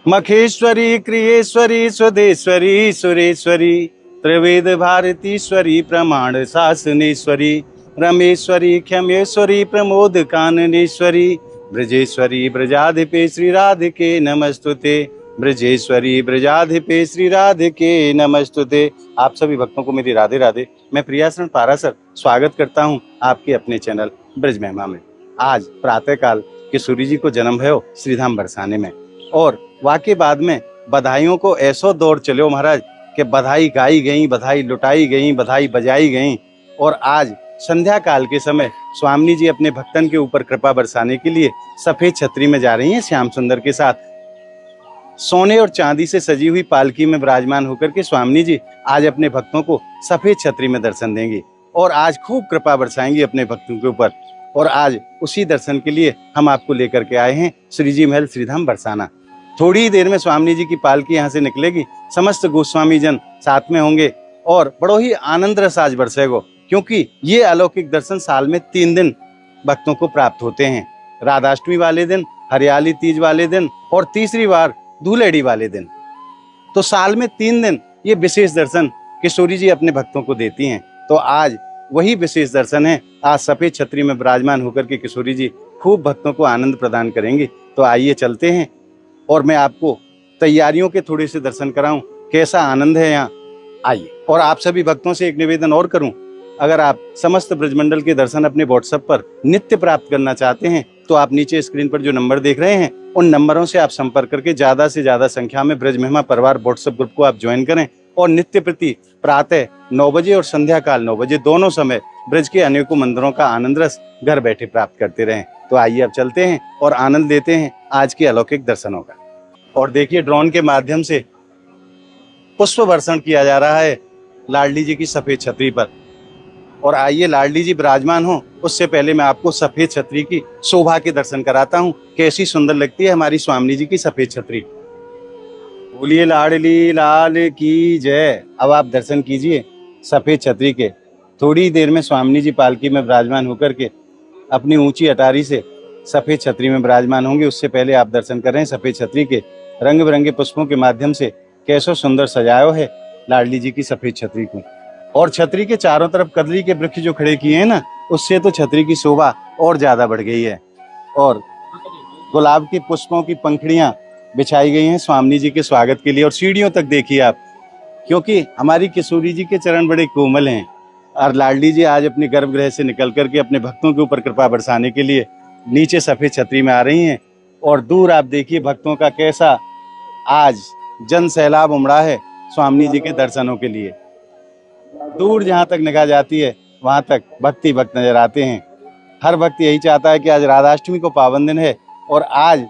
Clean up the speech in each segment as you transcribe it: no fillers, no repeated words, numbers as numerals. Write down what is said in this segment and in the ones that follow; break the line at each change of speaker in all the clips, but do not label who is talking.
मखेश्वरी क्रियेश्वरी स्वदेश्वरी सुरेश्वरी त्रिवेद भारतीश्वरी प्रमाण शासनेश्वरी रमेश्वरी क्षमेश्वरी प्रमोद काननेश्वरी ब्रजेश्वरी ब्रजाधिपे श्री राधिके नमस्तुते ब्रजेश्वरी ब्रजाधिपे श्री राधिके नमस्तुते। आप सभी भक्तों को मेरी राधे राधे। मैं प्रियाशरण पारासर स्वागत करता हूं आपके अपने चैनल ब्रज महिमा में। आज प्रातःकाल किशोरी जी को जन्म भयो श्रीधाम बरसाने में, और वाके बाद में बधाइयों को ऐसो दौड़ चलो महाराज कि बधाई गाई गई, बधाई लुटाई गई, बधाई बजाई गई। और आज संध्या काल के समय स्वामी जी अपने भक्तन के ऊपर कृपा बरसाने के लिए सफेद छतरी में जा रही हैं श्याम सुंदर के साथ। सोने और चांदी से सजी हुई पालकी में विराजमान होकर के स्वामी जी आज अपने भक्तों को सफेद छतरी में दर्शन देंगी और आज खूब कृपा बरसाएंगी अपने भक्तों के ऊपर। और आज उसी दर्शन के लिए हम आपको लेकर के आए हैं श्री जी महल श्रीधाम बरसाना। थोड़ी ही देर में स्वामी जी की पालकी यहाँ से निकलेगी, समस्त गोस्वामी जन साथ में होंगे और बड़ो ही आनंद रस आज बरसेगो, क्योंकि ये अलौकिक दर्शन साल में 3 दिन भक्तों को प्राप्त होते हैं। राधाष्टमी वाले दिन, हरियाली तीज वाले दिन और तीसरी बार धूलेड़ी वाले दिन। तो साल में 3 दिन ये विशेष दर्शन किशोरी जी अपने भक्तों को देती हैं। तो आज वही विशेष दर्शन है। आज सफेद छतरी में विराजमान होकर के किशोरी जी खूब भक्तों को आनंद प्रदान करेंगी। तो आइए चलते हैं और मैं आपको तैयारियों के थोड़े से दर्शन कराऊं, कैसा आनंद है यहाँ। आइए। और आप सभी भक्तों से एक निवेदन और करूं, अगर आप समस्त ब्रजमंडल के दर्शन अपने व्हाट्सएप पर नित्य प्राप्त करना चाहते हैं तो आप नीचे स्क्रीन पर जो नंबर देख रहे हैं उन नंबरों से आप संपर्क करके ज्यादा से ज्यादा संख्या में ब्रज महिमा परिवार व्हाट्सएप ग्रुप को आप ज्वाइन करें और नित्य प्रति प्रातः 9 बजे और संध्या काल 9 बजे दोनों समय ब्रज के अनेकों मंदिरों का आनंद रस घर बैठे प्राप्त करते रहें। तो आइए अब चलते हैं और आनंद लेते हैं आज के अलौकिक दर्शनों का। और देखिए ड्रोन के माध्यम से पुष्प वर्षण किया जा रहा है लाडली जी की सफेद छतरी पर। और आइए लाडली जी विराजमान हो उससे पहले मैं आपको सफेद छतरी की शोभा के दर्शन कराता हूँ, कैसी सुंदर लगती है हमारी स्वामी जी की सफेद छतरी। बोलिए लाडली लाल की जय। अब आप दर्शन कीजिए सफेद छतरी के। थोड़ी देर में स्वामी जी पालकी में विराजमान होकर के अपनी ऊंची अटारी से सफेद छतरी में विराजमान होंगे। उससे पहले आप दर्शन कर रहे हैं सफेद छतरी के रंग बिरंगे पुष्पों के माध्यम से कैसो सुंदर सजायो है लाडली जी की सफेद छतरी को। और छतरी के चारों तरफ कदली के वृक्ष जो खड़े किए हैं ना, उससे तो छतरी की शोभा और ज्यादा बढ़ गई है। और गुलाब के पुष्पों की पंखुड़ियां बिछाई गई हैं स्वामी जी के स्वागत के लिए। और सीढ़ियों तक देखिए आप, क्योंकि हमारी किशोरी जी के चरण बड़े कोमल हैं और लाडली जी आज अपने गर्भगृह से निकल करके अपने भक्तों के ऊपर कृपा बरसाने के लिए नीचे सफेद छतरी में आ रही हैं। और दूर आप देखिए भक्तों का कैसा आज जन सैलाब उमड़ा है स्वामी जी के दर्शनों के लिए। दूर जहाँ तक निगाह जाती है वहाँ तक भक्ति भक्त नजर आते हैं। हर भक्त यही चाहता है कि आज राधाष्टमी को पावन दिन है और आज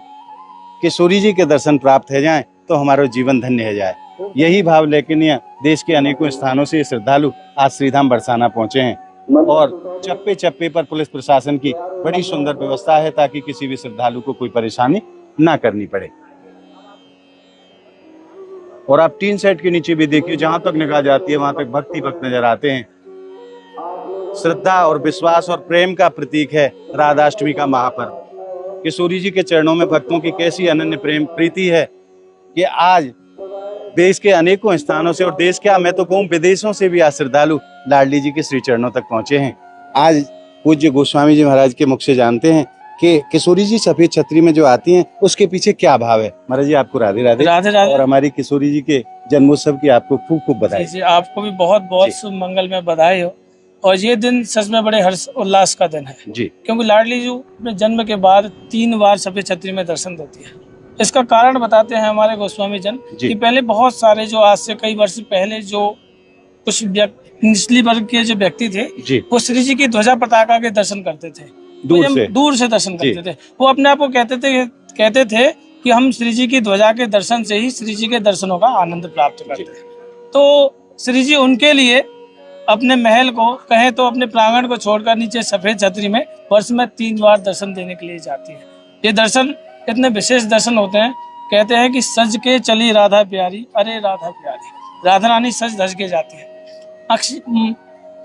किशोरी जी के दर्शन प्राप्त हो जाएं तो हमारा जीवन धन्य हो जाए। यही भाव लेकिन देश के अनेकों स्थानों से श्रद्धालु आज श्रीधाम बरसाना पहुंचे हैं और चप्पे चप्पे पर पुलिस प्रशासन की बड़ी सुंदर व्यवस्था है ताकि किसी भी श्रद्धालु को कोई परेशानी ना करनी पड़े। और आप टीन सेट के नीचे भी देखिए, जहां तक निगाह जाती है वहां तक भक्ति भक्त नजर आते हैं। श्रद्धा और विश्वास और प्रेम का प्रतीक है राधाष्टमी का महापर्व। किशोरी जी के चरणों में भक्तों की कैसी अनन्य प्रेम प्रीति है कि आज देश के अनेकों स्थानों से और देश क्या मैं तो कहूँ विदेशों से भी आज श्रद्धालु लाडली जी के श्री चरणों तक पहुंचे हैं। आज पूज्य गोस्वामी जी महाराज के मुख से जानते हैं कि किशोरी जी सफेद छतरी में जो आती हैं उसके पीछे क्या भाव है। महाराज जी आपको राधे राधे।
राधे राधे।
और हमारी किशोरी जी के जन्मोत्सव की आपको खूब खूब बधाई।
जी आपको भी बहुत बहुत शुभ मंगल में बधाई हो। और ये दिन सच में बड़े हर्ष उल्लास का दिन है
जी,
क्योंकि लाडली जी अपने जन्म के बाद 3 बार सफेद छतरी में दर्शन देती है। इसका कारण बताते हैं हमारे गोस्वामी जन कि पहले बहुत सारे जो आज से कई वर्ष पहले जो कुछ निचली वर्ग के जो व्यक्ति थे वो श्री जी की ध्वजा पताका के दर्शन करते थे, दूर से दर्शन करते थे। वो अपने आप को कहते थे कि हम श्री जी की ध्वजा के दर्शन से ही श्री जी के दर्शनों का आनंद प्राप्त करते हैं। तो श्री जी उनके लिए अपने महल को कहें तो अपने प्रांगण को छोड़कर नीचे सफेद छतरी में वर्ष में 3 बार दर्शन देने के लिए जाती है। ये दर्शन इतने विशेष दर्शन होते हैं, कहते हैं कि सज के चली राधा प्यारी, अरे राधा प्यारी, राधा रानी सज धज के जाती है।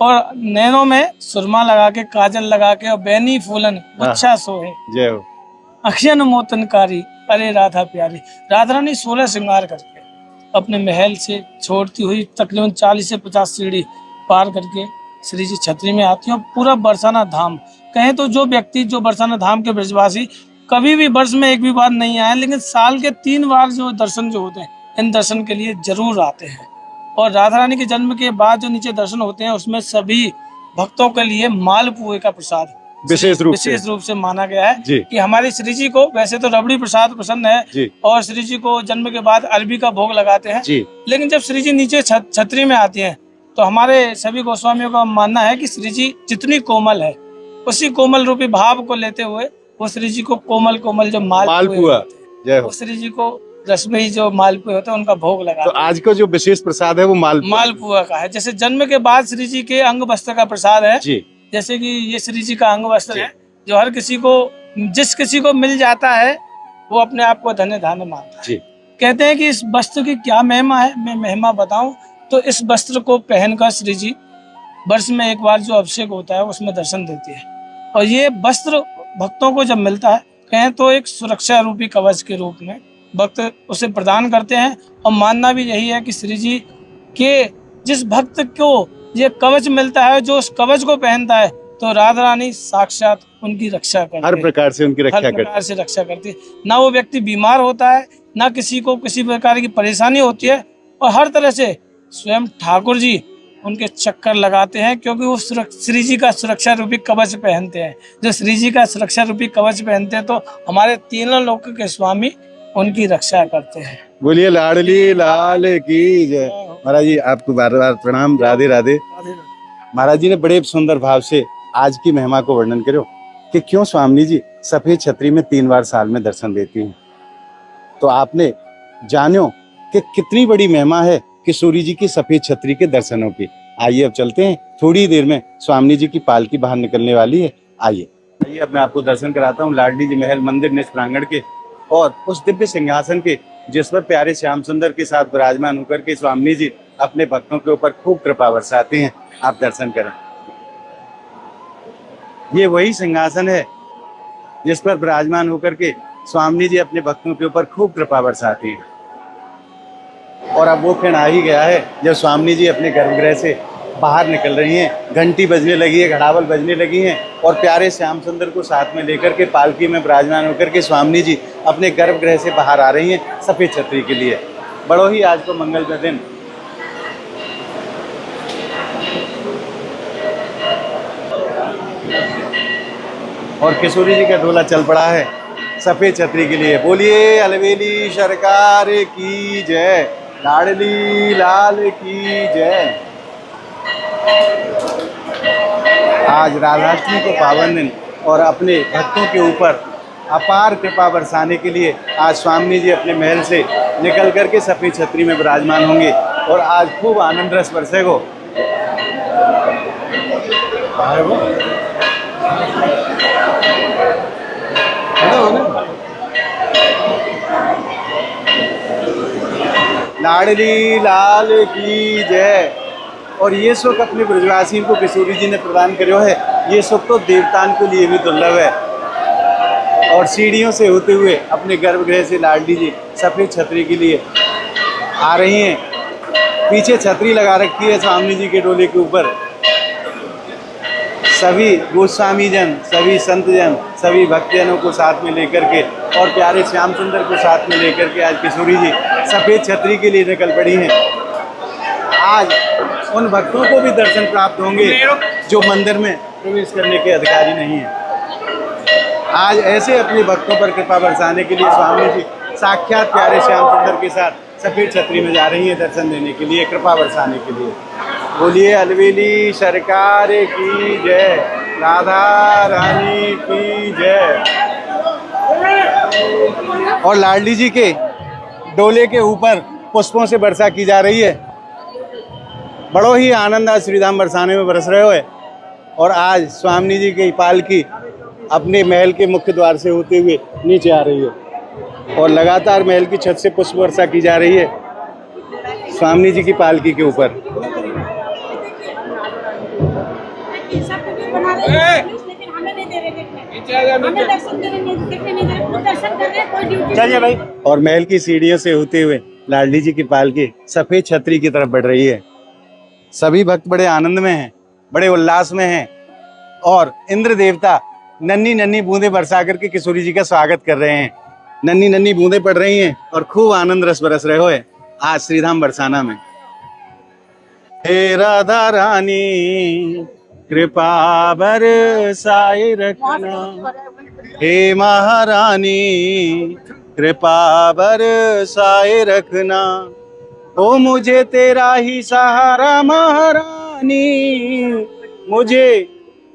और नैनों में सुरमा लगा के, काजल लगा के और बैनी फूलन अच्छा सोहे। अखियन मोतनकारी अरे राधा प्यारी। राधा रानी 16 श्रृंगार करके अपने महल से छोड़ती हुई तकरीबन 40 से 50 सीढ़ी पार करके श्री जी छतरी में आती है। और पूरा बरसाना धाम, कहें तो जो व्यक्ति जो बरसाना धाम के ब्रजवासी कभी भी वर्ष में एक भी बार नहीं आए, लेकिन साल के 3 बार जो दर्शन जो होते हैं, इन दर्शन के लिए जरूर आते हैं। और राधा रानी के जन्म के बाद जो नीचे दर्शन होते हैं, उसमें सभी भक्तों के लिए मालपुए का प्रसाद विशेष रूप से माना गया है कि हमारे श्री जी को वैसे तो रबड़ी प्रसाद पसंद है और श्री जी को जन्म के बाद अरबी का भोग लगाते हैं, लेकिन जब श्री जी नीचे छतरी में आती हैं तो हमारे सभी गोस्वामियों का मानना है कि श्री जी जितनी कोमल है, उसी कोमल रूपी भाव को लेते हुए वो श्री जी को कोमल कोमल जो मालपुआ, वो श्री जी को रसमई जो मालपुए होते हैं उनका भोग लगा।
तो आज का जो विशेष प्रसाद है वो
मालपुआ का है। जैसे जन्म के बाद श्री जी के अंग वस्त्र का प्रसाद है, जैसे कि ये श्री जी का अंग वस्त्र है जो हर किसी को, जिस किसी को मिल जाता है वो अपने आप को धन्य धान्य मानता है। कहते हैं कि इस वस्त्र की क्या महिमा है, मैं महिमा बताऊं तो इस वस्त्र को पहनकर श्री जी वर्ष में एक बार जो अभिषेक होता है उसमें दर्शन देती है। और ये वस्त्र भक्तों को जब मिलता है, कहें तो एक सुरक्षा रूपी कवच के रूप में भक्त उसे प्रदान करते हैं। और मानना भी यही है कि श्री जी के जिस भक्त को ये कवच मिलता है, जो उस कवच को पहनता है, तो राधा रानी साक्षात उनकी रक्षा करती है,
हर प्रकार से उनकी
रक्षा करती है। ना वो व्यक्ति बीमार होता है, ना किसी को किसी प्रकार की परेशानी होती है, और हर तरह से स्वयं ठाकुर जी उनके चक्कर लगाते हैं, क्योंकि वो श्री जी का सुरक्षा रूपी कवच पहनते हैं। जो श्री जी का सुरक्षा रूपी कवच पहनते हैं तो हमारे तीनों लोक के स्वामी उनकी रक्षा करते हैं।
बोलिए लाडली लाल की जय। महाराज जी आपको बार बार प्रणाम, राधे राधे। महाराज जी ने बड़े सुंदर भाव से आज की महिमा को वर्णन करो कि क्यों स्वामी जी सफेद छतरी में 3 बार साल में दर्शन देती हैं। तो आपने जानो कि कितनी बड़ी महिमा है किशोरी जी की सफेद छतरी के दर्शनों की। आइए अब चलते हैं, थोड़ी देर में स्वामी जी की पालकी बाहर निकलने वाली है। आइए अब मैं आपको दर्शन कराता हूँ लाडली जी महल मंदिर निज प्रांगण के, और उस दिव्य सिंहासन के जिस पर प्यारे श्याम सुंदर के साथ विराजमान होकर के स्वामी जी अपने भक्तों के ऊपर खूब कृपा बरसाते हैं। आप दर्शन करें। ये वही सिंहासन है जिस पर विराजमान होकर के स्वामी जी अपने भक्तों के ऊपर खूब कृपा बरसाते हैं। और अब वो क्षण आ ही गया है जब स्वामी जी अपने गर्भगृह से बाहर निकल रही हैं, घंटी बजने लगी है, घड़ावल बजने लगी हैं, और प्यारे श्याम सुंदर को साथ में लेकर के पालकी में विराजमान होकर के स्वामी जी अपने गर्भगृह से बाहर आ रही हैं सफेद छतरी के लिए। बड़ो ही आज को मंगलमय दिन। और किशोरी जी का ढोला चल पड़ा है सफेद छतरी के लिए। बोलिए अलवेली सरकार की जय, लाडली लाल की जय। आज राधाष्टमी को पावन दिन और अपने भक्तों के ऊपर अपार कृपा बरसाने के लिए आज स्वामी जी अपने महल से निकल करके सफेद छतरी में विराजमान होंगे और आज खूब आनंद रस बरसेगो। लाडली लाल की जय। और ये सुख अपने ब्रजवासी को किशोरी जी ने प्रदान करो है। ये सुख तो देवतान के लिए भी दुर्लभ है। और सीढ़ियों से होते हुए अपने गर्भगृह से लाडली जी सफेद छतरी के लिए आ रही हैं। पीछे छतरी लगा रखी है स्वामी जी के डोले के ऊपर। सभी गोस्वामी जन, सभी संत जन, सभी भक्तजनों को साथ में लेकर के और प्यारे श्याम सुंदर को साथ में लेकर के आज किशोरी जी सफेद छतरी के लिए निकल पड़ी हैं। आज उन भक्तों को भी दर्शन प्राप्त होंगे जो मंदिर में प्रवेश करने के अधिकारी नहीं हैं। आज ऐसे अपने भक्तों पर कृपा बरसाने के लिए स्वामी जी साक्षात प्यारे श्याम सुंदर के साथ सफेद छतरी में जा रही हैं दर्शन देने के लिए, कृपा बरसाने के लिए। बोलिए अलवेली सरकार की जय, राधा रानी की जय। और लाडली जी के डोले के ऊपर पुष्पों से वर्षा की जा रही है। बड़ो ही आनंद आज श्रीधाम बरसाने में बरस रहे हो है। और आज स्वामी जी की पालकी अपने महल के मुख्य द्वार से होते हुए नीचे आ रही है और लगातार महल की छत से पुष्प वर्षा की जा रही है स्वामी जी की पालकी के ऊपर।
दर्शन कर रहे हैं, कोई ड्यूटी
चलिए भाई।
और महल की सीढ़ियों से होते हुए लाडली जी की पालकी सफेद छतरी की तरफ बढ़ रही है। सभी भक्त बड़े आनंद में हैं, बड़े उल्लास में हैं और इंद्र देवता नन्ही नन्ही बूंदे बरसा करके किशोरी जी का स्वागत कर रहे हैं। नन्ही नन्ही बूंदे पड़ रही हैं और खूब आनंद रस बरस रहे हो आज श्रीधाम बरसाना में। हे राधा रानी कृपा बरसाए रखना, हे महारानी कृपा बरसाए रखना, ओ मुझे तेरा ही सहारा महारानी, मुझे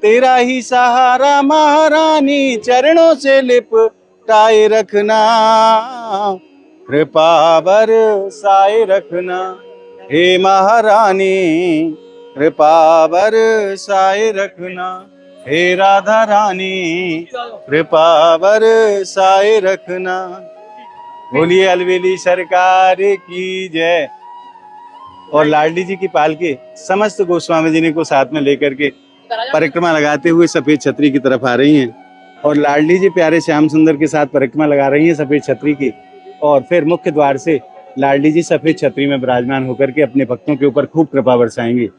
तेरा ही सहारा महारानी, चरणों से लिपटाए रखना, कृपा बरसाए रखना, हे महारानी कृपा बरसाए रखना, हे राधा रानी कृपा बरसाए रखना। बोलिए अलवेली सरकार की जय। और लाडली जी की पालकी समस्त गोस्वामी जी ने को साथ में लेकर के परिक्रमा लगाते हुए सफेद छतरी की तरफ आ रही हैं और लाडली जी प्यारे श्याम सुंदर के साथ परिक्रमा लगा रही हैं सफेद छतरी की। और फिर मुख्य द्वार से लाडली जी सफेद छतरी में विराजमान होकर के अपने भक्तों के ऊपर खूब कृपा बरसाएंगे।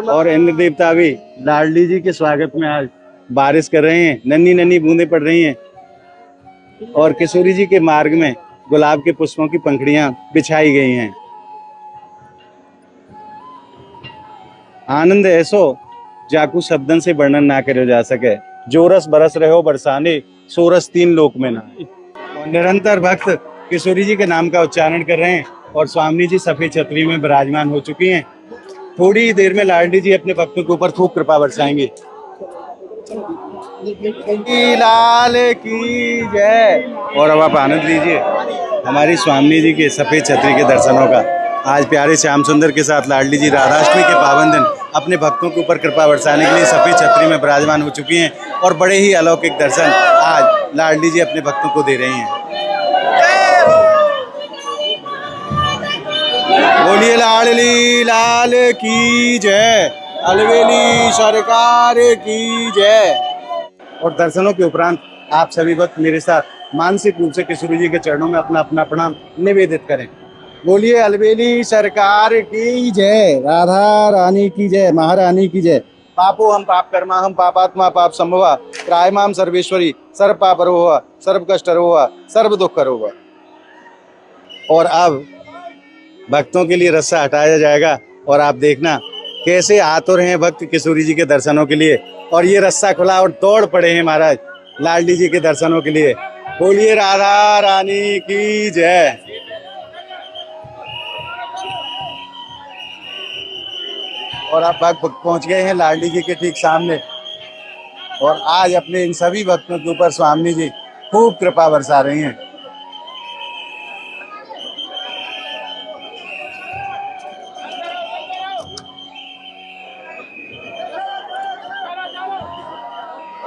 और इंद्र देवता भी लाडली जी के स्वागत में आज बारिश कर रहे हैं, नन्ही नन्ही बूंदें पड़ रही हैं और किशोरी जी के मार्ग में गुलाब के पुष्पों की पंखुड़ियां बिछाई गई हैं। आनंद ऐसो जाकू शब्दन से वर्णन ना करे जा सके, जो रस बरस रहे हो बरसाने, सो रस तीन लोक में ना। और निरंतर भक्त किशोरी जी के नाम का उच्चारण कर रहे हैं और स्वामी जी सफेद छतरी में विराजमान हो चुकी हैं। थोड़ी ही देर में लाडली जी अपने भक्तों के ऊपर खूब कृपा बरसाएंगे। लाल की जय। और अब आप आनंद लीजिए हमारी स्वामी जी के सफेद छतरी के दर्शनों का। आज प्यारे श्याम सुंदर के साथ लाडली जी राधाष्टमी के पावन दिन अपने भक्तों के ऊपर कृपा बरसाने के लिए सफेद छतरी में विराजमान हो चुकी हैं और बड़े ही अलौकिक दर्शन आज लाडली जी अपने भक्तों को दे रही हैं। बोलिए लाडली लाल की जय, अलवेली सरकार की जय। और दर्शनों के उपरांत आप सभी भक्त मेरे साथ मानसिक रूप से किशोरी जी के चरणों में अपना अपना प्रणाम निवेदित करें। बोलिए अलवेली सरकार की जय, राधा रानी की जय, महारानी की जय। पापो हम पाप कर्मा हम पापात्मा पाप संभवा, त्रायमाम सर्वेश्वरी सर्व पाप रोह सर्व कष्ट रोह सर्व दुख रोह। और अब भक्तों के लिए रस्सा हटाया जाएगा और आप देखना कैसे आतुर हैं भक्त किशोरी जी के दर्शनों के लिए। और ये रस्सा खुला और दौड़ पड़े हैं महाराज लाडली जी के दर्शनों के लिए। बोलिए राधा रानी की जय। और आप भक्त पहुंच गए हैं लाडली जी के ठीक सामने और आज अपने इन सभी भक्तों के ऊपर स्वामी जी खूब कृपा बरसा रही हैं।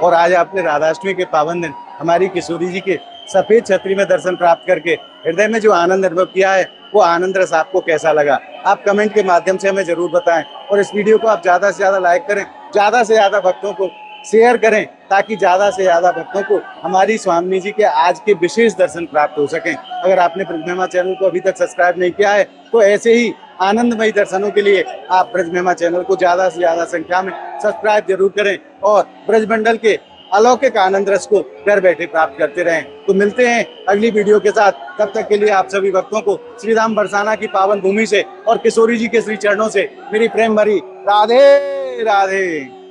और आज आपने राधाष्टमी के पावन दिन हमारी किशोरी जी के सफेद छतरी में दर्शन प्राप्त करके हृदय में जो आनंद अनुभव किया है वो आनंद रस आपको कैसा लगा आप कमेंट के माध्यम से हमें जरूर बताएं। और इस वीडियो को आप ज्यादा से ज्यादा लाइक करें, ज्यादा से ज्यादा भक्तों को शेयर करें ताकि ज्यादा से ज्यादा भक्तों को हमारी स्वामी जी के आज के विशेष दर्शन प्राप्त हो सकें। अगर आपने ब्रजमहिमा चैनल को अभी तक सब्सक्राइब नहीं किया है तो ऐसे ही आनंदमयी दर्शनों के लिए आप ब्रजमहिमा चैनल को ज्यादा से ज्यादा संख्या में सब्सक्राइब जरूर करें और ब्रजमंडल के अलौकिक आनंद रस को घर बैठे प्राप्त करते रहें। तो मिलते हैं अगली वीडियो के साथ, तब तक के लिए आप सभी भक्तों को श्रीधाम बरसाना की पावन भूमि से और किशोरी जी के श्री चरणों से मेरी प्रेम भरी राधे राधे।